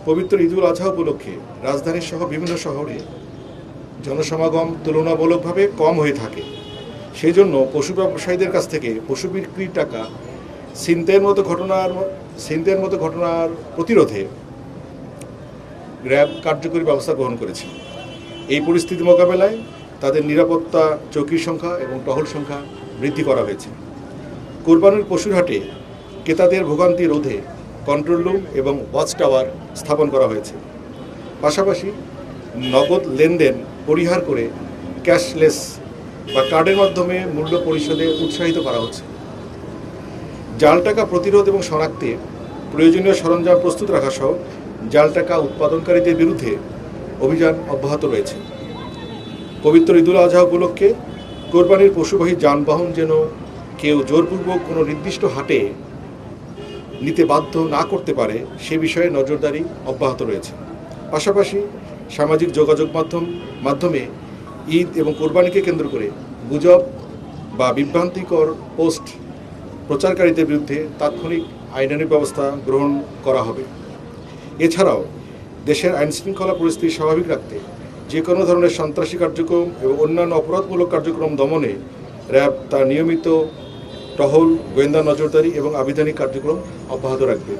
পবিত্র ঈদুল আজহা উপলক্ষে রাজধানীর সহ বিভিন্ন শহরে জনসমাগম তুলনামূলকভাবে কম হয়ে থাকে। সেই জন্য পশু ব্যবসায়ীদের কাছ থেকে পশু বিক্রির টাকা ছিনতাইয়ের মতো ঘটনার প্রতিরোধে র্যাব কার্যকরী ব্যবস্থা গ্রহণ করেছে। এই পরিস্থিতি মোকাবেলায় তাদের নিরাপত্তা চৌকির সংখ্যা এবং টহল সংখ্যা বৃদ্ধি করা হয়েছে। কোরবানির পশুর হাটে ক্রেতাদের ভোগান্তি রোধে কন্ট্রোল রুম এবং ওয়াচ টাওয়ার স্থাপন করা হয়েছে। পাশাপাশি নগদ লেনদেন পরিহার করে ক্যাশলেস বা কার্ডের মাধ্যমে মূল্য পরিশোধে উৎসাহিত করা হচ্ছে। জাল টাকা প্রতিরোধ এবং শনাক্তে প্রয়োজনীয় সরঞ্জাম প্রস্তুত রাখা সহ জাল টাকা উৎপাদনকারীদের বিরুদ্ধে অভিযান অব্যাহত রয়েছে। পবিত্র ঈদুল আজহা উপলক্ষে কোরবানির পশুবাহী যানবাহন যেন কেউ জোরপূর্বক কোনো নির্দিষ্ট হাটে নিতে বাধ্য না করতে পারে সে বিষয়ে নজরদারি অব্যাহত রয়েছে। পাশাপাশি সামাজিক যোগাযোগ মাধ্যমে ঈদ এবং কোরবানিকে কেন্দ্র করে গুজব বা বিভ্রান্তিকর পোস্ট প্রচারকারীদের বিরুদ্ধে তাৎক্ষণিক আইনানুগ ব্যবস্থা গ্রহণ করা হবে। এছাড়াও দেশের আইনশৃঙ্খলা পরিস্থিতি স্বাভাবিক রাখতে যে কোনো ধরনের সন্ত্রাসী কার্যক্রম এবং অন্যান্য অপরাধমূলক কার্যক্রম দমনে র্যাব তার নিয়মিত টহল, গোয়েন্দা নজরদারি এবং আবিধানিক কার্যক্রম অব্যাহত রাখবে।